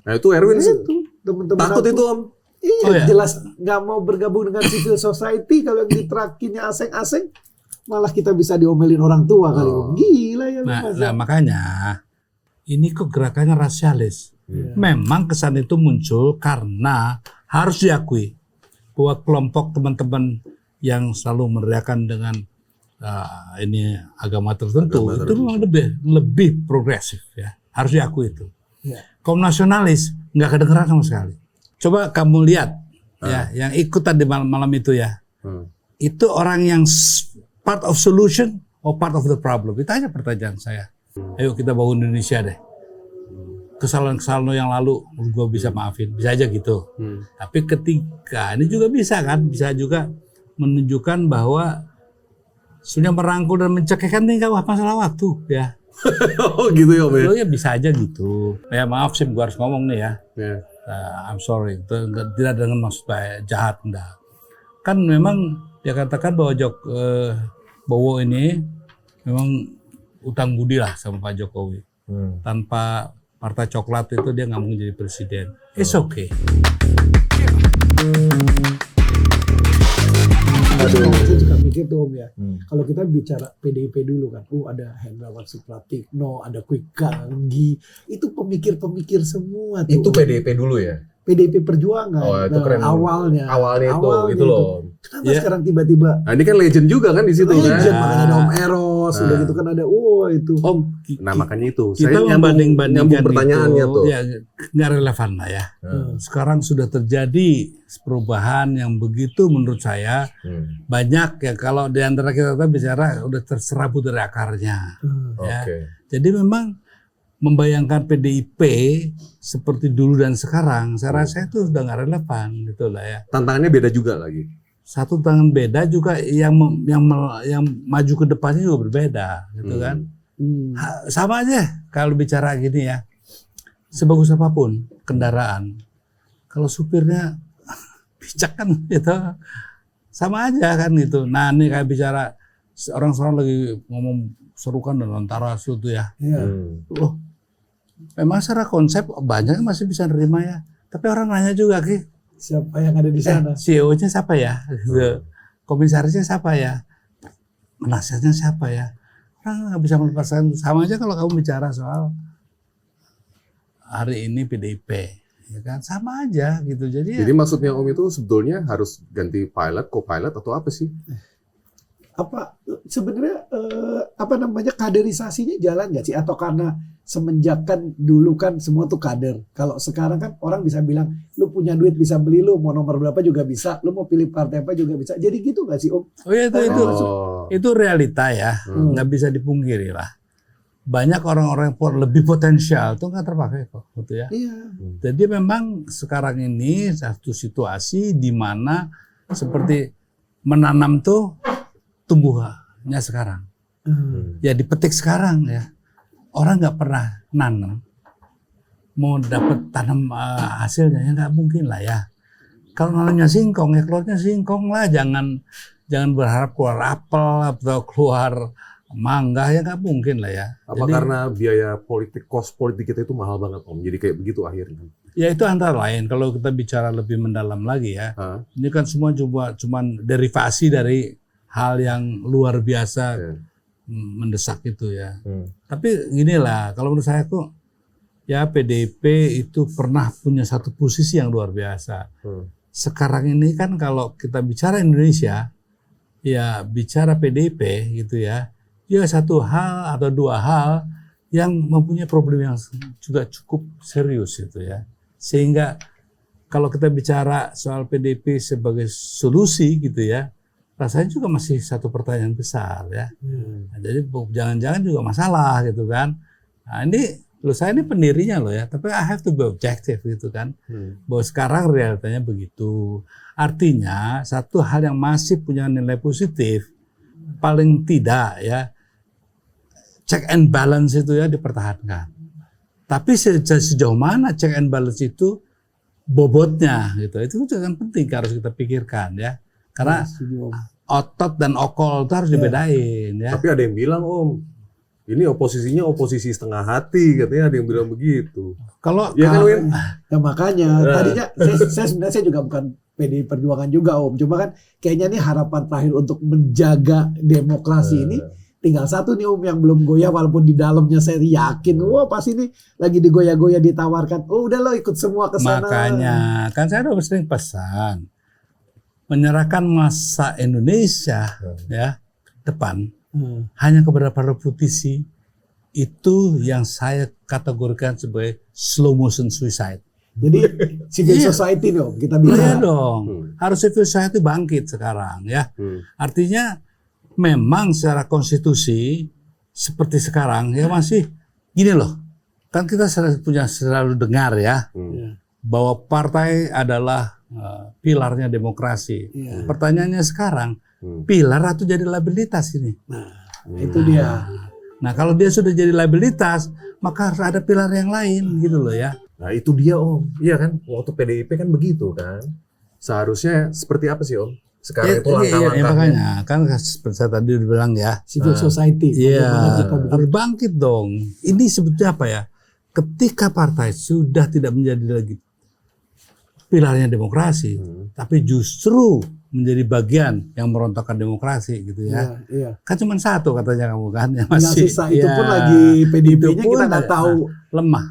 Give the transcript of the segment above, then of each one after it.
Nah itu Erwin teman-teman takut aku, itu Om. Iya, jelas nggak mau bergabung dengan civil society. Kalau yang diterakinnya asing-asing, malah kita bisa diomelin orang tua kali Om. Gila ya. Nah makanya ini kok gerakannya rasialis. Memang kesan itu muncul karena harus diakui bahwa kelompok teman-teman yang selalu meneriakan dengan ini agama tertentu itu memang lebih progresif ya, harus diakui itu. Kaum nasionalis nggak kedengeran sama sekali. Coba kamu lihat ya, yang ikut tadi malam itu ya, itu orang yang part of solution or part of the problem. Itu aja pertanyaan saya. Ayo kita bangun Indonesia deh. Kesalahan-kesalahan yang lalu gue bisa maafin, bisa aja gitu. Tapi ketika ini juga bisa kan, bisa juga menunjukkan bahwa sudah merangkul dan mencekikkan tinggal masalah waktu ya. Oh gitu ya Om ya? Ya bisa aja gitu. Ya maaf sih, gue harus ngomong nih ya. I'm sorry, tidak dengan maksud jahat, enggak. Kan memang dia katakan bahwa Bowo ini memang utang budi lah sama Pak Jokowi. Tanpa Partai Coklat itu dia nggak mungkin jadi presiden. It's okay. Saya juga mikir tuh Om ya, kalau kita bicara PDIP dulu kan, ada Hendrawan Supratikno, ada Kwik Ganggi, itu pemikir-pemikir semua tuh. Itu PDIP dulu ya? PDIP Perjuangan. Oh, itu keren. Awalnya itu loh. Kenapa sekarang tiba-tiba? Nah, ini kan legend juga kan di situ kan. Legend, makanya ada Om Eros, udah gitu kan ada itu. Om, nah makanya itu. Kita membanding-bandingkan pertanyaannya itu, tuh. Ya nggak relevan lah ya. Sekarang sudah terjadi perubahan yang begitu menurut saya banyak ya, kalau di antara kita bicara udah terserabut dari akarnya. Ya. Jadi memang membayangkan PDIP seperti dulu dan sekarang, saya rasa itu sudah nggak relevan gitu lah ya. Tantangannya beda juga lagi. Satu tantangan beda juga, yang maju ke depannya juga berbeda, gitu kan. Sama aja kalau bicara gini ya, sebagus apapun kendaraan, kalau supirnya bijak kan gitu, sama aja kan gitu. Nah ini kayak bicara orang lagi ngomong serukan dan antara itu ya. Loh, memang secara konsep banyak masih bisa nerima ya. Tapi orang nanya juga, Ki, siapa yang ada di sana? CEO-nya siapa ya? Komisarisnya siapa ya? Penasihatnya siapa ya? Orang nggak bisa melepaskan. Sama aja kalau kamu bicara soal hari ini PDIP, ya kan? Sama aja gitu. Jadi maksudnya Om itu sebetulnya harus ganti pilot, co-pilot atau apa sih? Apa sebenarnya kaderisasinya jalan nggak sih, atau karena semenjak kan dulu kan semua tuh kader, kalau sekarang kan orang bisa bilang lu punya duit bisa beli, lu mau nomor berapa juga bisa, lu mau pilih partai apa juga bisa, jadi gitu nggak sih Om? Oh ya itu realita ya, nggak bisa dipungkiri lah. Banyak orang-orang yang lebih potensial tuh nggak terpakai kok, gitu ya. Jadi memang sekarang ini satu situasi di mana seperti menanam tuh tumbuhnya sekarang, ya dipetik sekarang ya. Orang nggak pernah nanam, mau dapat tanam hasilnya ya nggak mungkin lah ya. Kalau nanamnya singkong ya keluarnya singkong lah, jangan berharap keluar apel atau keluar mangga, ya nggak mungkin lah ya. Apa jadi, karena biaya politik, cost politik kita itu mahal banget Om, jadi kayak begitu akhirnya? Ya itu antara lain. Kalau kita bicara lebih mendalam lagi ya, ini kan semua cuma derivasi dari hal yang luar biasa mendesak itu ya. Tapi ginilah, kalau menurut saya tuh ya PDIP itu pernah punya satu posisi yang luar biasa. Sekarang ini kan kalau kita bicara Indonesia, ya bicara PDIP gitu ya, ya satu hal atau dua hal yang mempunyai problem yang juga cukup serius gitu ya. Sehingga kalau kita bicara soal PDIP sebagai solusi gitu ya, rasanya juga masih satu pertanyaan besar ya. Nah, jadi jangan-jangan juga masalah gitu kan. Nah ini saya ini pendirinya loh ya, tapi I have to be objective gitu kan. Bahwa sekarang realitanya begitu. Artinya satu hal yang masih punya nilai positif, paling tidak ya, check and balance itu ya dipertahankan. Tapi sejauh mana check and balance itu bobotnya gitu, itu juga kan penting harus kita pikirkan ya. Karena otot dan okol itu harus dibedain ya. Tapi ada yang bilang Om, Ini oposisinya oposisi setengah hati, katanya ada yang bilang begitu. Kalau Ya kan, Win? Ya makanya tadinya saya sebenarnya saya juga bukan PDI Perjuangan juga Om. Cuma kan kayaknya ini harapan terakhir untuk menjaga demokrasi ini tinggal satu nih Om yang belum goyah, walaupun di dalamnya saya yakin wah pasti ini lagi digoyah-goyah ditawarkan. Oh udah lo ikut semua ke sana. makanya kan saya udah sering pesan menyerahkan masa Indonesia ya depan hanya kepada para politisi, itu yang saya kategorikan sebagai slow motion suicide. Jadi civil society nih Om kita bilang. Iya dong, harus civil society bangkit sekarang ya. Artinya memang secara konstitusi seperti sekarang ya masih gini loh. Kan kita selalu dengar ya bahwa partai adalah pilarnya demokrasi. Pertanyaannya sekarang, pilar atau jadi liabilitas ini? Itu dia. Nah kalau dia sudah jadi liabilitas, maka harus ada pilar yang lain gitu loh ya. Nah itu dia Om, iya kan? Waktu PDIP kan begitu kan? Seharusnya seperti apa sih Om? Sekarang itu langkah-langkahnya. Makanya kan seperti saya tadi bilang ya, Civil society. iya harus bangkit dong. Ini sebetulnya apa ya? Ketika partai sudah tidak menjadi lagi pilarnya demokrasi, tapi justru menjadi bagian yang merontokkan demokrasi gitu ya. Iya. Kan cuma satu katanya kamu kan yang Tinggal masih sisa itu pun lagi PDIP-nya kita nggak tahu lemah.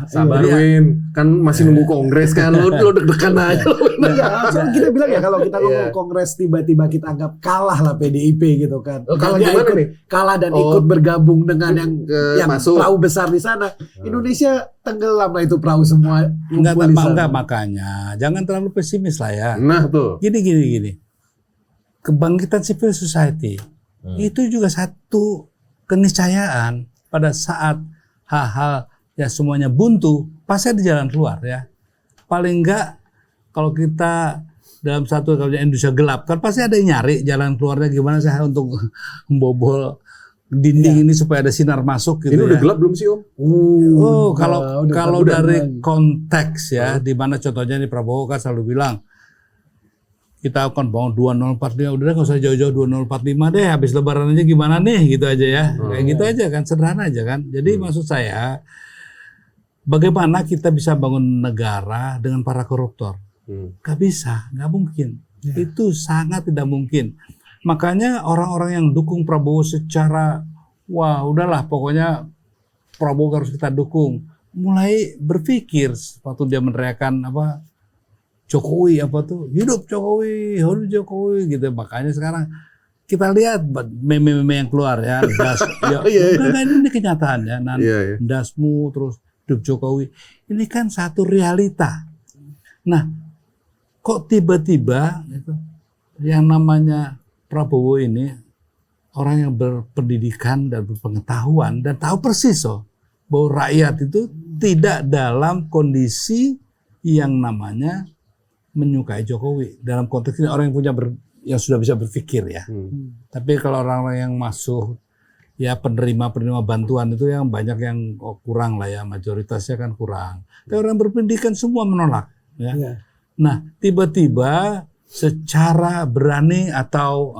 Sabar Iya. Win, kan masih nunggu kongres kan, lo deg-degan aja. Iya, soalnya kita bilang ya kalau kita ngomong kongres tiba-tiba kita anggap kalah lah PDIP gitu kan. Oh, kalah Dia gimana ikut- nih? Kalah dan ikut bergabung dengan yang masuk. perahu besar di sana. Indonesia tenggelam lah itu perahu semua. Enggak, ngumpul di sana. makanya jangan terlalu pesimis lah ya. Nah tuh. Gini. Kebangkitan civil society itu juga satu keniscayaan pada saat hal-hal ya semuanya buntu, pasti ada jalan keluar ya. Paling enggak kalau kita dalam satu kalau Indonesia gelap kan pasti ada yang nyari jalan keluarnya gimana sih untuk membobol dinding ini supaya ada sinar masuk gitu Ini ya. udah gelap belum sih Om? Oh, kalau udah dari mulai. konteks ya, di mana contohnya nih Prabowo kan selalu bilang kita akan bangun 2045, udah nggak usah jauh-jauh 2045 deh, habis Lebaran aja gimana nih, gitu aja ya, kayak gitu aja kan, sederhana aja kan. Jadi maksud saya, bagaimana kita bisa bangun negara dengan para koruptor? Gak bisa, nggak mungkin. Itu sangat tidak mungkin. Makanya orang-orang yang dukung Prabowo secara, wah udahlah pokoknya Prabowo harus kita dukung, mulai berpikir waktu dia meneriakan apa Jokowi apa tuh hidup Jokowi gitu. Makanya sekarang kita lihat meme-meme yang keluar ya, ini kenyataan ya, dasmu terus hidup Jokowi, ini kan satu realita. Nah, kok tiba-tiba gitu, yang namanya Prabowo ini orang yang berpendidikan dan berpengetahuan dan tahu persis bahwa rakyat itu tidak dalam kondisi yang namanya menyukai Jokowi. Dalam konteks ini orang yang yang sudah bisa berpikir ya. Tapi kalau orang-orang yang masuk ya penerima bantuan itu yang banyak yang kurang lah ya, mayoritasnya kan kurang. Tapi orang berpendidikan semua menolak ya. Nah, tiba-tiba secara berani atau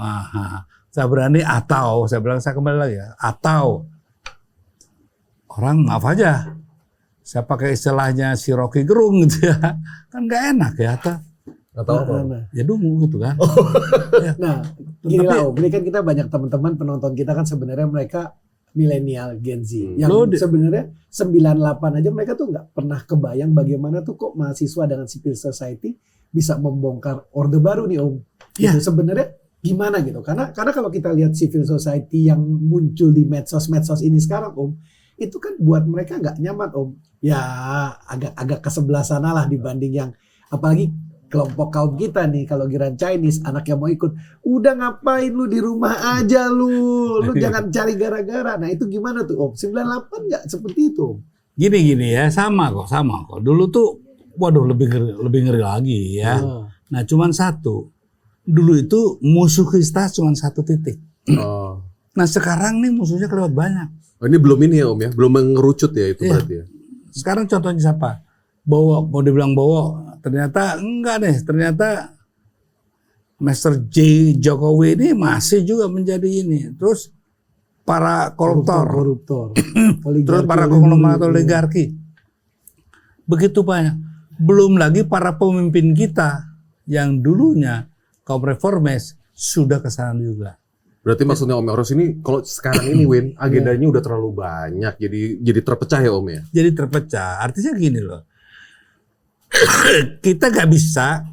saya kembali lagi ya, atau orang maaf aja, saya pakai istilahnya si Rocky Gerung gitu ya, kan nggak enak ya, atau apa? Ya dungu gitu kan. Nah, gini lah Om, ini kan kita banyak teman-teman penonton kita kan sebenarnya mereka milenial Gen Z. Yang sebenarnya 98 aja mereka tuh nggak pernah kebayang bagaimana tuh kok mahasiswa dengan civil society bisa membongkar orde baru nih Om. Gitu sebenarnya gimana gitu. Karena kalau kita lihat civil society yang muncul di medsos ini sekarang Om, itu kan buat mereka nggak nyaman Om. Ya agak ke sebelah sana lah dibanding yang apalagi kelompok kaum kita nih, kalau giliran Chinese anak yang mau ikut, udah ngapain lu di rumah aja lu jangan cari gara-gara. Nah itu gimana tuh Om? 98 nggak seperti itu Om? Gini ya, sama kok. Dulu tuh, waduh lebih ngeri lagi ya. Nah cuman satu, dulu itu musuh kita cuman satu titik. Nah sekarang nih musuhnya kelewat banyak. Ini belum ini ya Om ya, belum mengerucut ya itu berarti ya. Sekarang contohnya siapa? Mau dibilang Bowo, ternyata enggak deh, ternyata Mr. J Jokowi ini masih juga menjadi ini. Terus para koruptor. Terus para konglomerat oligarki. Begitu banyak. Belum lagi para pemimpin kita yang dulunya kaum reformis sudah ke sana juga. Berarti maksudnya Om Eros ini kalau sekarang ini Win agendanya udah terlalu banyak, jadi terpecah ya Om ya. Jadi terpecah. Artinya gini loh. Kita nggak bisa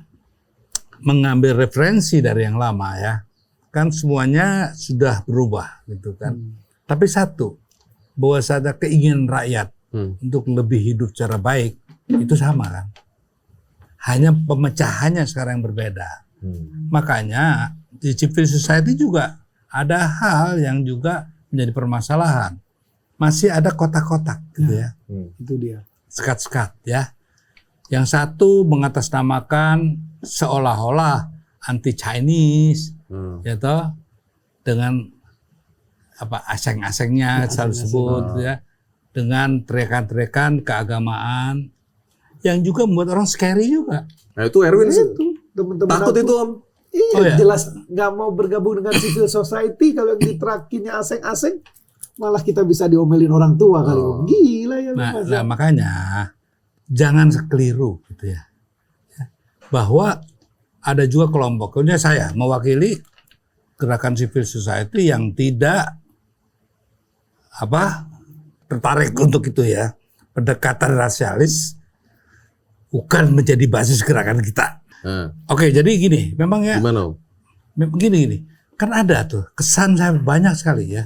mengambil referensi dari yang lama ya. Kan semuanya sudah berubah gitu kan. Tapi satu, bahwa ada keinginan rakyat untuk lebih hidup secara baik, itu sama kan. Hanya pemecahannya sekarang yang berbeda. Makanya di civil society juga ada hal yang juga menjadi permasalahan. Masih ada kotak-kotak gitu ya. Itu dia. Sekat-sekat ya. Yang satu mengatasnamakan seolah-olah anti Chinese, ya toh, dengan apa aseng-asengnya selalu sebut ya, dengan teriakan-teriakan keagamaan yang juga membuat orang scary juga. Nah itu Erwin teman-teman takut itu Om. Iya, jelas nggak mau bergabung dengan civil society kalau yang diterakinya aseng-aseng, malah kita bisa diomelin orang tua kali. Gila ya. Nah makanya jangan keliru gitu ya. Bahwa ada juga kelompok, kemudian saya mewakili gerakan civil society yang tidak tertarik untuk itu ya. Pendekatan rasialis bukan menjadi basis gerakan kita. Oke, jadi gini, memang ya. Gimana? Gini. Kan ada tuh kesan saya banyak sekali ya.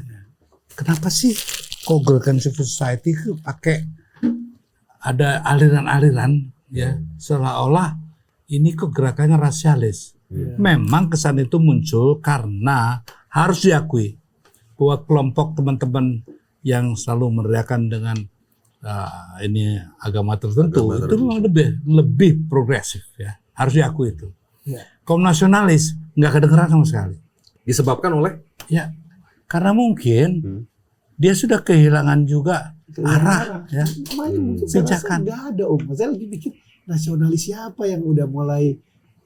Kenapa sih kok gerakan civil society itu pakai ada aliran-aliran ya, seolah-olah ini kok gerakannya rasialis. Memang kesan itu muncul karena harus diakui bahwa kelompok teman-teman yang selalu meneriakan dengan ini agama tertentu itu memang lebih progresif ya. Harus diakui itu. Kaum nasionalis nggak kedengeran sama sekali. Disebabkan oleh? Ya, karena mungkin dia sudah kehilangan juga arah ya. Pijakan. Nggak ada Om. Saya lagi mikir nasionalis siapa yang udah mulai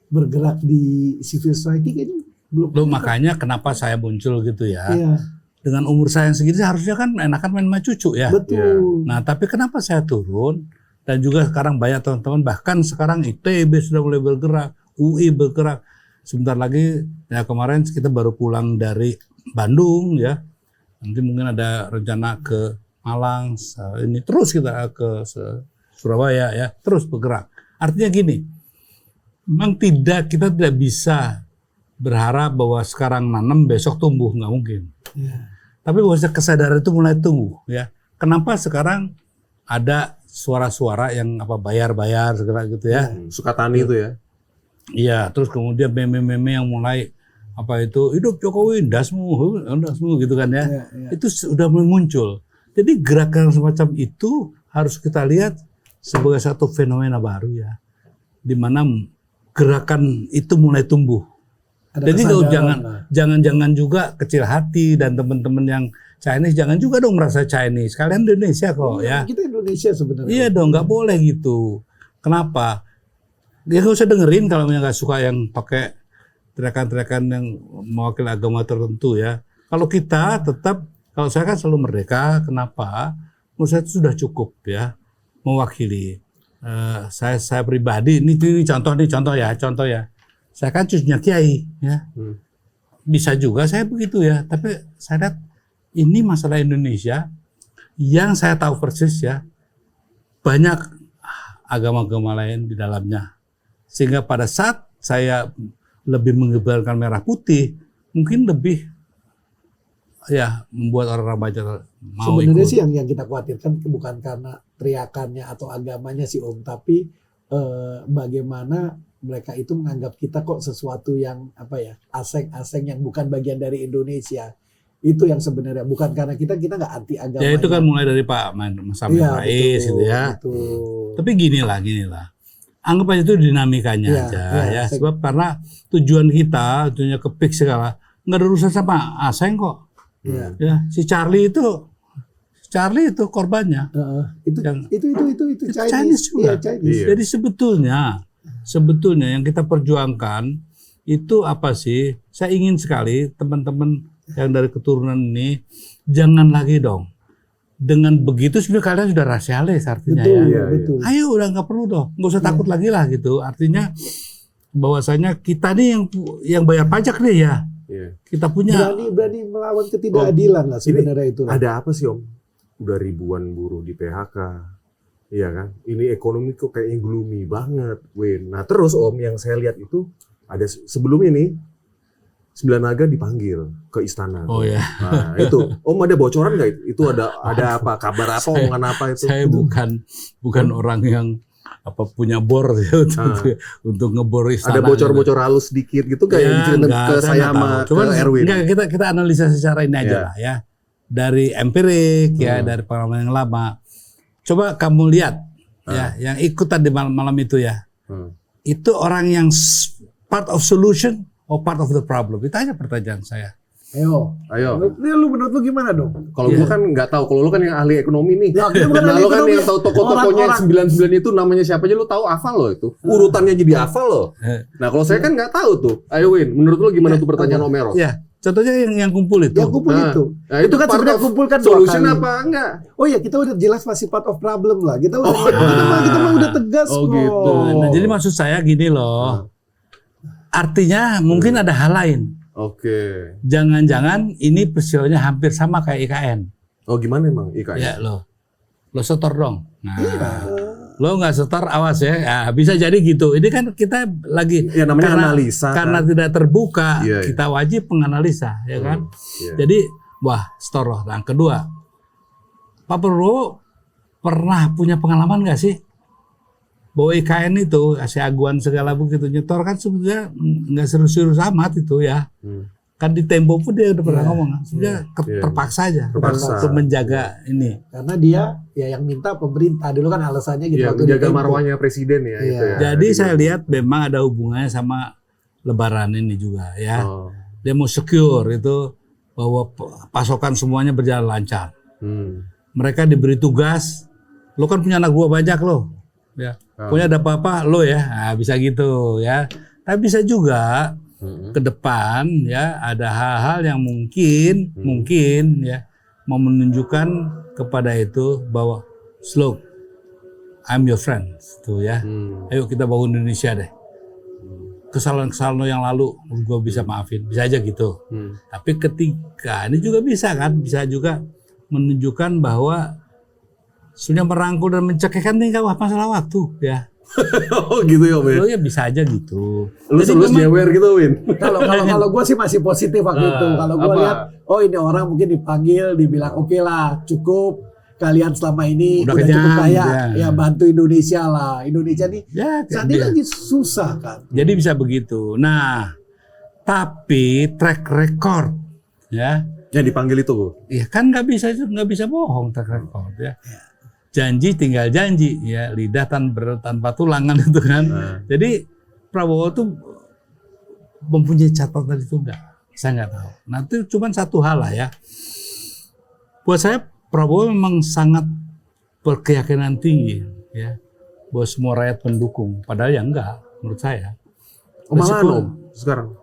bergerak di civil society kayaknya belum. Makanya kenapa saya muncul gitu ya. Dengan umur saya yang segini harusnya kan enakan main sama cucu ya. Betul. Nah tapi kenapa saya turun? Dan juga sekarang banyak teman-teman, bahkan sekarang ITB sudah mulai bergerak, UI bergerak. Sebentar lagi, ya kemarin kita baru pulang dari Bandung ya. Nanti mungkin ada rencana ke Malang, ini terus kita ke Surabaya ya, terus bergerak. Artinya gini, memang kita tidak bisa berharap bahwa sekarang nanam besok tumbuh, nggak mungkin. Tapi bahwa kesadaran itu mulai tumbuh ya. Kenapa sekarang ada suara-suara yang bayar-bayar segala gitu ya. Sukatani itu ya. Iya, terus kemudian meme-meme yang mulai hidup Jokowi, dasmu gitu kan ya. Itu sudah mulai muncul. Jadi gerakan semacam itu harus kita lihat sebagai satu fenomena baru ya. Di mana gerakan itu mulai tumbuh. Jadi jangan juga kecil hati dan teman-teman yang Chinese jangan juga dong merasa Chinese. Kalian Indonesia kok ya. Kita Indonesia sebenarnya. Iya dong, nggak boleh gitu. Kenapa? Dia nggak usah dengerin kalau nggak suka yang pakai teriakan-teriakan yang mewakili agama tertentu ya. Kalau kita tetap, kalau saya kan selalu merdeka. Kenapa? Menurut saya itu sudah cukup ya mewakili. Saya pribadi ini contoh ya. Saya kan cucunya kiai ya. Bisa juga saya begitu ya. Tapi saya lihat ini masalah Indonesia yang saya tahu persis ya, banyak agama-agama lain di dalamnya. Sehingga pada saat saya lebih mengibarkan merah putih, mungkin lebih ya membuat orang-orang banyak mau sebenarnya ikut. Sih yang kita khawatirkan bukan karena teriakannya atau agamanya sih Om, tapi bagaimana mereka itu menganggap kita kok sesuatu yang aseng-aseng yang bukan bagian dari Indonesia. Itu yang sebenarnya bukan karena kita nggak anti agama. Ya itu kan mulai dari Pak Mas Amin Rais gitu ya. Betul. Tapi ginilah. Anggap aja itu dinamikanya aja ya. Sebab karena tujuannya ke PIK segala nggak ada urusan sama aseng kok. Ya, si Charlie itu korbannya. Itu Chinese juga. Chinese. Jadi sebetulnya yang kita perjuangkan itu apa sih? Saya ingin sekali teman-teman yang dari keturunan ini, jangan lagi dong. Dengan begitu sebenarnya kalian sudah rasialis artinya Betul, ya. betul. Ayo udah nggak perlu dong, nggak usah takut lagi lah gitu. Artinya bahwasanya kita nih yang bayar pajak nih ya. Kita punya berani melawan ketidakadilan lah sebenarnya itu. Ada apa sih Om? Udah ribuan buruh di PHK. Iya kan? Ini ekonomi kok kayaknya gloomy banget, Win. Nah, terus Om yang saya lihat itu ada sebelum ini 9 Naga dipanggil ke istana. Oh ya. Nah, itu Om ada bocoran nggak? Itu ada apa? Kabar apa? Omongan apa itu? Saya bukan orang yang punya bor ya, untuk ngebor istana. Ada bocor-bocor halus sedikit gitu kayak yang diceritain ke saya sama ke Erwin. Enggak, kita analisa secara ini aja lah ya. Dari empirik ya, dari pengalaman yang lama. Coba kamu lihat ya, yang ikut tadi malam itu ya. Itu orang yang part of solution or part of the problem? Itu aja pertanyaan saya. Ayo. Lu menurut lu gimana dong? Kalau gua kan nggak tahu. Kalau lu kan yang ahli ekonomi nih. Ya, nah, lu kan yang tahu toko-tokonya 99 itu namanya siapa aja lu tahu, hafal lo itu. Urutannya jadi hafal lo. Nah, kalau saya kan nggak tahu tuh. Ayo Win, menurut lu gimana tuh pertanyaan Omeros? Ya, contohnya yang kumpul itu. Yang kumpul itu. Nah, itu kan sebenarnya kumpulkan solution apa enggak? Oh ya, kita udah jelas masih part of problem lah. Kita udah tegas kok. Gitu. Nah, jadi maksud saya gini loh. Artinya mungkin ada hal lain. Oke. Jangan-jangan ini peristiwanya hampir sama kayak IKN. Oh, gimana emang IKN? Ya lo setor dong. Nah, lo nggak setor awas ya. Ya. Bisa jadi gitu. Ini kan kita lagi ya, namanya analisa. Karena tidak terbuka, kita wajib menganalisa, ya kan. Jadi setor loh. Yang kedua, Pak Prabowo pernah punya pengalaman nggak sih? Bahwa IKN itu, Aguan segala begitu nyetor kan sebenarnya nggak serius-serius amat itu ya. Kan di Tempo pun dia udah pernah ngomong, sebenarnya terpaksa aja untuk menjaga ini. Karena dia ya yang minta pemerintah dulu kan alasannya gitu. Menjaga marwahnya presiden ya. Itu ya. Jadi saya lihat memang ada hubungannya sama Lebaran ini juga ya. Dia mau secure itu bahwa pasokan semuanya berjalan lancar. Mereka diberi tugas, lo kan punya anak buah banyak lo. Ya, pokoknya ada apa-apa lo ya, nah, bisa gitu ya. Tapi bisa juga ke depan ya ada hal-hal yang mungkin ya mau menunjukkan kepada itu bahwa slow, I'm your friend tuh ya. Ayo kita bangun Indonesia deh. Kesalahan-kesalahan lo yang lalu gue bisa maafin, bisa aja gitu. Tapi ketika ini juga bisa kan, bisa juga menunjukkan bahwa sudah merangkul dan mencekikkan tinggal masalah waktu ya. Oh gitu ya Om ya? Lo ya bisa aja gitu. Lu nyewer gitu Win? Kalau gue sih masih positif waktu itu. Kalau gue lihat, oh ini orang mungkin dipanggil, dibilang oke lah cukup. Kalian selama ini udah cukup kaya, ya bantu Indonesia lah. Indonesia nih saat ini lagi susah kan. Jadi bisa begitu. Nah, tapi track record ya. Yang dipanggil itu, ya kan nggak bisa bohong track record ya. Janji tinggal janji ya, lidah tanpa tulangan itu kan. Jadi Prabowo tuh mempunyai catatan itu enggak? Saya nggak tahu. Nah itu cuma satu hal lah ya. Buat saya Prabowo memang sangat berkeyakinan tinggi ya bahwa semua rakyat mendukung. Padahal ya enggak menurut saya. Malah sekarang.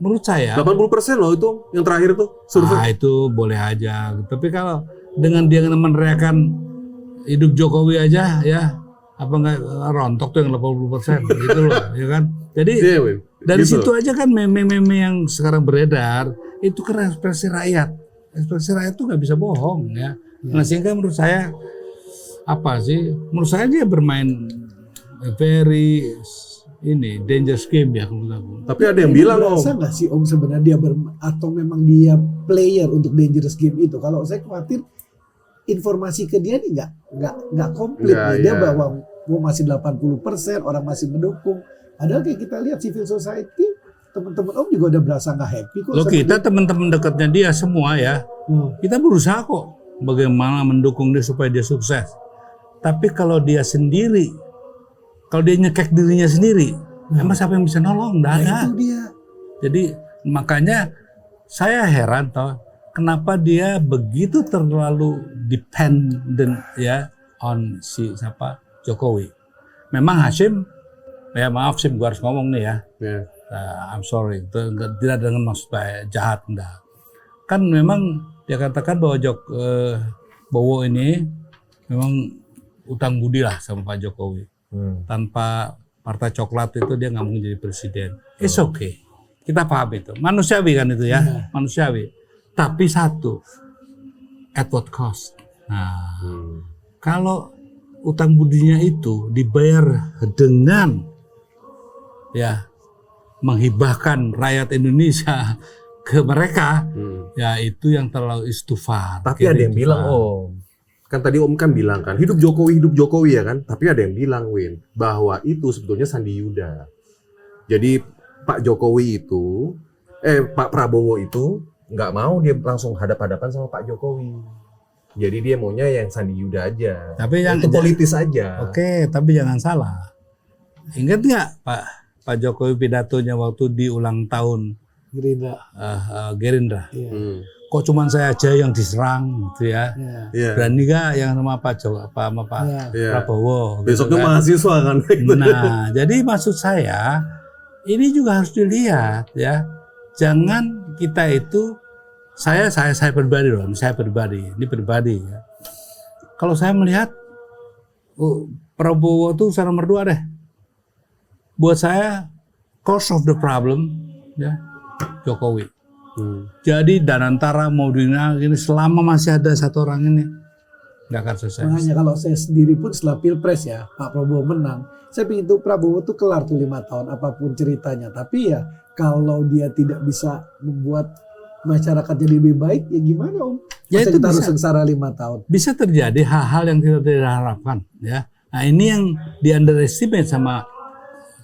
Menurut saya 80% loh itu yang terakhir tuh survei. Itu boleh aja. Tapi kalau dengan dia meneriakan hidup Jokowi aja ya apa nggak rontok tuh yang 80% gitu loh ya kan. Jadi dari gitu. Situ aja kan meme-meme yang sekarang beredar itu kan ekspresi rakyat. Ekspresi rakyat tuh nggak bisa bohong ya. Nah sehingga menurut saya menurut saya dia bermain very dangerous game ya menurut aku. Tapi ada yang bilang Om. Nggak sih Om sebenarnya dia atau memang dia player untuk dangerous game itu? Kalau saya khawatir informasi ke dia nih nggak komplit nih. Dia bahwa masih 80% orang masih mendukung. Padahal kayak kita lihat civil society teman-teman Om juga udah berasa nggak happy kok. Loh kita teman-teman dekatnya dia semua ya. Kita berusaha kok bagaimana mendukung dia supaya dia sukses. Tapi kalau dia sendiri, kalau dia nyekek dirinya sendiri, emang siapa yang bisa nolong? Nggak ada. Itu dia. Jadi makanya saya heran kenapa dia begitu terlalu dependent ya on Jokowi. Memang Hashim, ya maaf Sim, gue harus ngomong nih ya. I'm sorry, tidak dengan maksud jahat enggak. kan memang dia katakan bahwa Bowo ini memang utang budi lah sama Pak Jokowi. Tanpa Partai Coklat itu dia nggak mungkin jadi presiden. It's okay. Kita paham itu. Manusiawi kan itu ya. Manusiawi. Tapi satu, at what cost? Nah, kalau utang budinya itu dibayar dengan ya menghibahkan rakyat Indonesia ke mereka, ya itu yang terlalu istufar. Tapi ada yang bilang, kan tadi Om kan bilang kan, hidup Jokowi ya kan. Tapi ada yang bilang, Win, bahwa itu sebetulnya Sandi Yuda. Jadi Pak Jokowi itu, Pak Prabowo itu nggak mau dia langsung hadap-hadapan sama Pak Jokowi. Jadi dia maunya yang Sandi Yuda aja. Tapi yang itu politis aja. Oke, tapi jangan salah. Ingat nggak Pak Jokowi pidatonya waktu di ulang tahun Gerindra? Iya. Kok cuman saya aja yang diserang gitu ya? Iya. Berani nggak yang sama Pak Prabowo? Besoknya gitu kan? mahasiswa kan. Nah, jadi maksud saya ini juga harus dilihat ya. Jangan kita itu saya pribadi loh, ini pribadi ya. Kalau saya melihat Prabowo tuh secara nomor 2 deh. Buat saya cause of the problem ya Jokowi. Jadi Danantara mau ini selama masih ada satu orang ini nggak akan selesai. Makanya kalau saya sendiri pun setelah Pilpres ya Pak Prabowo menang, saya ingin tuh Prabowo tuh kelar tuh 5 tahun apapun ceritanya. Tapi ya kalau dia tidak bisa membuat masyarakat jadi lebih baik, ya gimana Om? Ya itu kita harus bisa. sengsara 5 tahun. Bisa terjadi hal-hal yang kita tidak harapkan ya. Nah ini yang di underestimate sama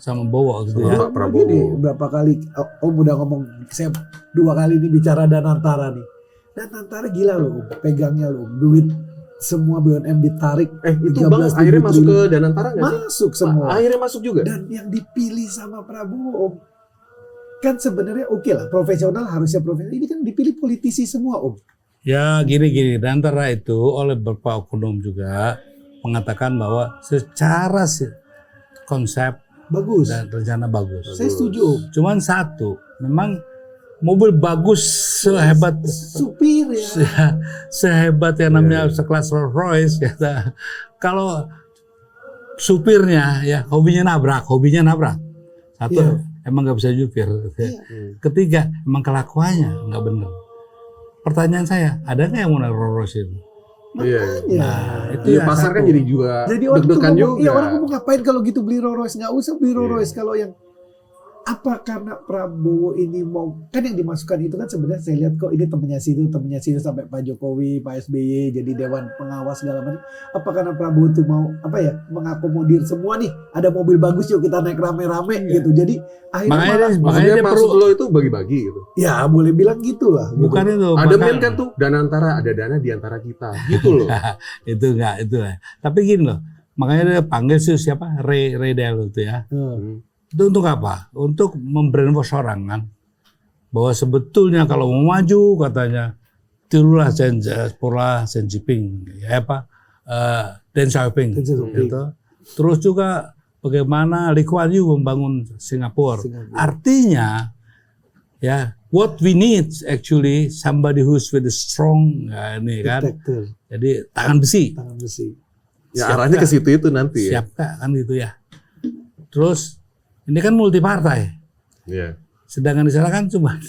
Bowo gitu ya. Pak Prabowo. Gini, berapa kali Om udah ngomong, saya 2 kali ini bicara Danantara nih. Danantara gila loh, pegangnya loh, duit semua BUMN ditarik. Itu Bang akhirnya masuk ke Danantara nggak sih? Masuk semua. Akhirnya masuk juga. Dan yang dipilih sama Prabowo Om, kan sebenarnya oke lah, profesional harusnya profesional. Ini kan dipilih politisi semua Om. Ya gini Danantara itu oleh beberapa oknum juga mengatakan bahwa secara konsep Bagus. dan rencana bagus. Saya setuju Om. Cuman satu, memang mobil bagus sehebat Supir ya. sehebat yang namanya sekelas Rolls Royce kata. Kalau supirnya ya hobinya nabrak. Satu emang nggak bisa nyupir. Ketiga emang kelakuannya nggak benar. Pertanyaan saya, ada nggak yang mau naik Rolls Royce itu? Makanya. Nah, itu Iya, ya pasar kan satu. jadi juga Jadi orang tuh deg-degan ngomong, juga. iya orang ngomong ngapain kalau gitu beli Rolls Royce, nggak usah beli Rolls Royce kalau yang apa karena Prabowo ini mau, kan yang dimasukkan itu kan sebenarnya saya lihat kok ini temennya situ sampai Pak Jokowi, Pak SBY jadi dewan pengawas segala macam. Apa karena Prabowo tuh mau mengakomodir semua nih, ada mobil bagus yuk kita naik rame-rame gitu. Jadi akhirnya Makanya dia maksud lo itu bagi-bagi gitu. ya boleh bilang gitulah. Bukan itu. Ada men kan tuh Danantara, ada dana di antara kita gitu loh. Itu enggak itu lah. Tapi gini loh, makanya dia panggil siapa Ray Dalio itu ya. Itu untuk apa? Untuk membrainwash orang kan, bahwa sebetulnya kalau mau maju katanya tirulah Xi Jinping ya Deng Xiaoping gitu. Terus juga bagaimana Lee Kuan Yew membangun Singapura. Artinya ya what we need actually somebody who's with a strong ini kan. Jadi tangan besi. Ya arahnya ke situ itu nanti ya. Siap kan gitu ya. Terus ini kan multi partai. Iya. Sedangkan di sana kan cuma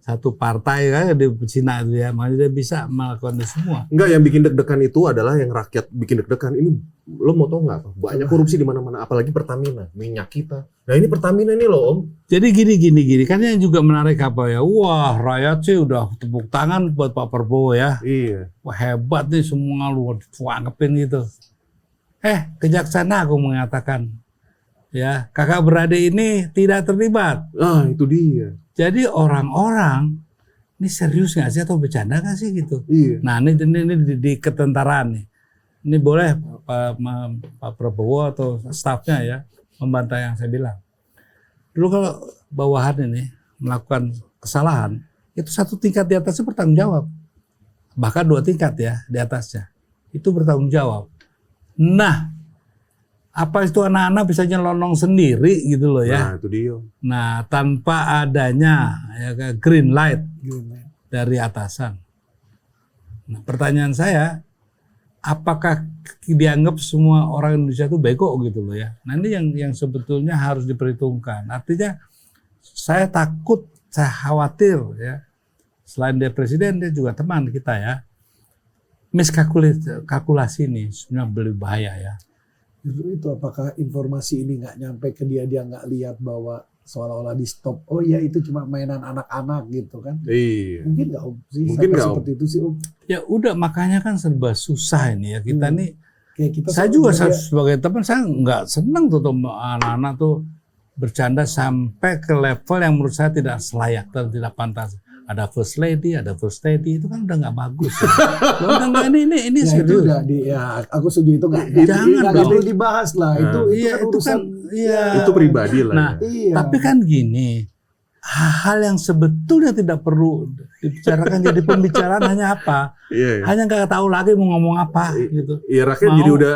satu partai kan di Cina itu ya, makanya dia bisa melakukan itu semua. Enggak, yang bikin deg-degan itu adalah yang rakyat bikin deg-degan. Ini lo mau tau nggak? Banyak korupsi di mana-mana, apalagi Pertamina, minyak kita. Nah ini Pertamina ini loh Om. Jadi gini kan yang juga menarik apa ya? Wah rakyat sih udah tepuk tangan buat Pak Prabowo ya. Iya. Wah hebat nih semua lu dianggapin gitu. Kejaksaan Agung mengatakan ya kakak beradik ini tidak terlibat. Ah itu dia. Jadi orang-orang ini serius nggak sih atau bercanda nggak sih gitu? Iya. Nah ini di ketentaraan nih. Ini boleh Pak Prabowo atau stafnya ya membantah yang saya bilang. Dulu kalau bawahan ini melakukan kesalahan itu satu tingkat di atasnya bertanggung jawab. Bahkan 2 tingkat ya di atasnya itu bertanggung jawab. Nah apa itu anak-anak bisa nyelonong sendiri gitu loh ya. Nah itu dia. Nah tanpa adanya ya, green light dari atasan. Nah, pertanyaan saya, apakah dianggap semua orang Indonesia itu bego gitu loh ya? Nah ini yang sebetulnya harus diperhitungkan. Artinya saya takut, saya khawatir ya. Selain dia presiden, dia juga teman kita ya. Miskalkulasi ini sebenarnya lebih bahaya ya. Justru itu, apakah informasi ini nggak nyampe ke dia nggak lihat bahwa seolah-olah di stop. Oh ya itu cuma mainan anak-anak gitu kan? Iya. Mungkin nggak Om sih, Mungkin nggak, Om. seperti itu sih Om. Ya udah, makanya kan serba susah ini ya kita nih. Kayak kita Saya juga sebagai teman, saya nggak senang tuh anak-anak tuh bercanda sampai ke level yang menurut saya tidak selayak dan tidak pantas. Ada first lady, itu kan udah nggak bagus. Ya. Udah nggak, ini ya, itu serius. aku setuju itu nggak perlu dibahas lah. Itu Iya, kan urusan itu pribadi lah. Nah, iya. tapi kan gini, hal yang sebetulnya tidak perlu dibicarakan jadi pembicaraan hanya apa? Iya. Hanya nggak tahu lagi mau ngomong apa gitu. Iya, rakyat jadi udah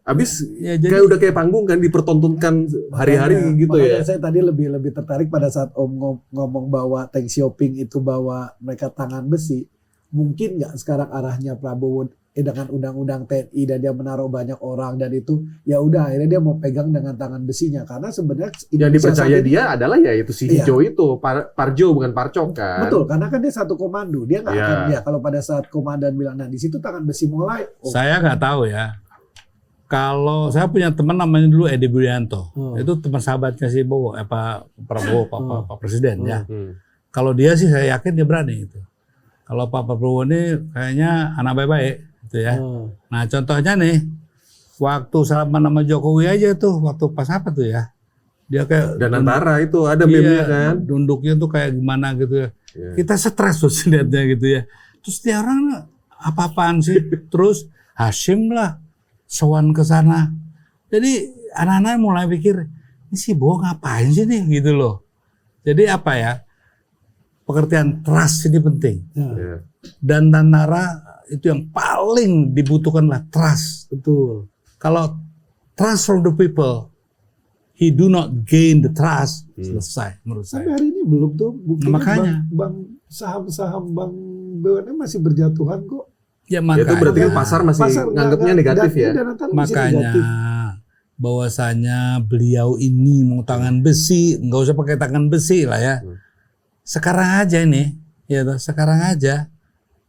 habis Ya, jadi, kayak panggung kan, dipertontonkan hari-hari gitu ya. Saya tadi lebih tertarik pada saat Om ngomong bahwa tank shopping itu bawa mereka tangan besi. Mungkin nggak sekarang arahnya Prabowo dengan undang-undang TNI dan dia menaruh banyak orang dan itu ya udah akhirnya dia mau pegang dengan tangan besinya, karena sebenarnya yang dipercaya dia adalah ya itu si hijau itu Parjo bukan Parcok kan. Betul, karena kan dia satu komando, dia nggak Iya. akan ya kalau pada saat komandan bilang nah di situ tangan besi mulai. saya nggak tahu ya. Kalau saya punya teman namanya dulu Edi Budianto, itu teman sahabatnya si Pak Prabowo, Pak Presiden ya. Kalau dia sih saya yakin dia berani itu. Kalau Pak Prabowo ini kayaknya anak baik-baik gitu ya. Nah contohnya nih, waktu salaman sama Jokowi aja tuh, waktu pas apa tuh ya? Dia kayak Dan antara itu ada meme-nya kan. Duduknya tuh kayak gimana gitu ya. Iya. Kita stres tuh lihatnya gitu ya. Terus dia orang apa-apaan sih? Terus Hashim lah sowan ke sana. Jadi anak-anak mulai pikir, ini si Bo ngapain sih nih gitu loh. Jadi apa ya? Pengertian trust ini penting. Iya. Dan antara itu yang paling dibutuhkan lah trust. Betul. Kalau trust from the people, he do not gain the trust, selesai menurut Sampai saya. hari ini belum tuh buktinya Makanya. bank saham-saham bank BUMN masih berjatuhan kok. Ya Itu berarti kan makanya, pasar masih nganggapnya negatif ya. makanya bahwasanya beliau ini mau tangan besi, nggak usah pakai tangan besi lah ya. Sekarang aja ini, ya toh, sekarang aja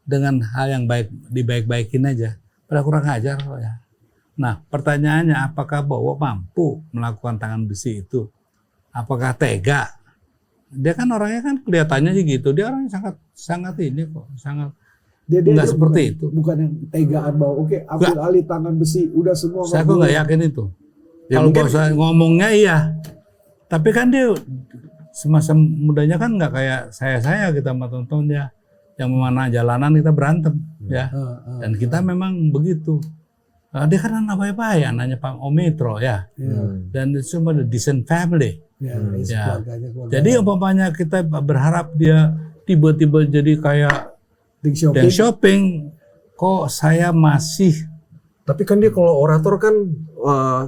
dengan hal yang baik dibaik-baikin aja. Pada kurang ajar kok ya. Nah, pertanyaannya apakah Bowo mampu melakukan tangan besi itu? Apakah tega? Dia kan orangnya kan kelihatannya sih gitu. Dia orangnya sangat ini kok, sangat enggak seperti itu. Bukan yang tegaan bahwa oke, ambil alih tangan besi, udah semua. Saya kok nggak yakin itu. Ya, kalau mungkin bahasa ngomongnya iya, tapi kan dia semasa mudanya kan nggak kayak saya kita sama tontonnya yang mana jalanan kita berantem ya, dan kita memang begitu. Dia kan anak baik-baik, anaknya Pak Omitro ya, dan itu cuma the decent family. Ya. Keluarganya. Jadi umpamanya kita berharap dia tiba-tiba jadi kayak Deng shopping, kok saya masih. Tapi kan dia kalau orator kan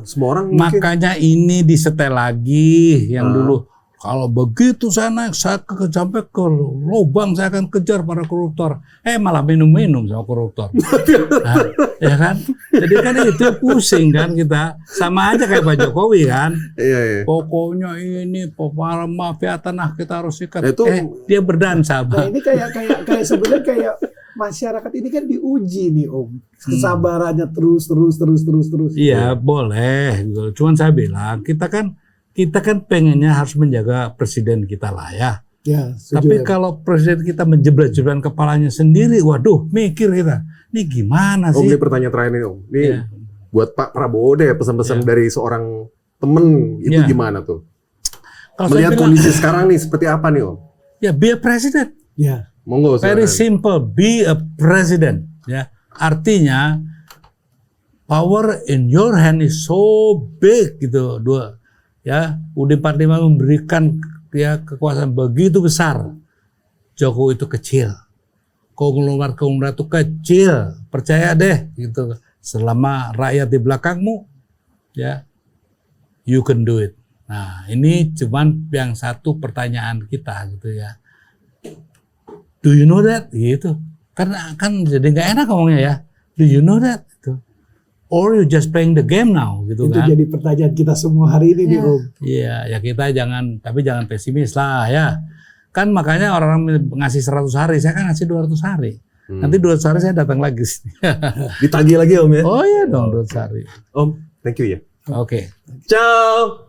semua orang mungkin. Makanya ini disetel lagi yang dulu. Kalau begitu saya naik, saya sampai ke lubang, saya akan kejar para koruptor. Malah minum-minum sama koruptor. Nah, ya kan? Jadi kan itu pusing kan kita. Sama aja kayak Pak Jokowi kan. Iya. Pokoknya ini para mafia tanah kita harus ikat. Itu, dia berdansa. Nah ini kayak sebenarnya kayak masyarakat ini kan diuji nih Om. Kesabarannya terus. Iya boleh. Cuman saya bilang kita kan pengennya harus menjaga presiden kita lah ya. Tapi kalau presiden kita menjebret-jebret kepalanya sendiri, waduh mikir kita, ini gimana sih? Om, ini pertanyaan terakhir nih Om. Ini buat Pak Prabowo deh, pesan-pesan dari seorang temen itu gimana tuh? Kalau melihat kondisi sekarang nih seperti apa nih Om? Ya be a president. Ya. Monggo. Very simple, be a president. Ya, artinya power in your hand is so big gitu. Ya, UUD 45 memberikan ya kekuasaan begitu besar. Jokowi itu kecil. Konglomerat itu kecil. Percaya deh gitu. Selama rakyat di belakangmu ya you can do it. Nah, ini cuman yang satu pertanyaan kita gitu ya. Do you know that? Gitu. Karena kan jadi nggak enak ngomongnya ya. Do you know that? Gitu. Or you just playing the game now, gitu itu kan? jadi pertanyaan kita semua hari ini nih Om. Iya, ya kita jangan pesimis lah ya. Kan makanya orang-orang ngasih 100 hari, saya kan ngasih 200 hari. Nanti 200 hari saya datang lagi. Ditagih lagi Om ya? Oh iya dong 200 hari. Om, thank you ya. Oke. Ciao.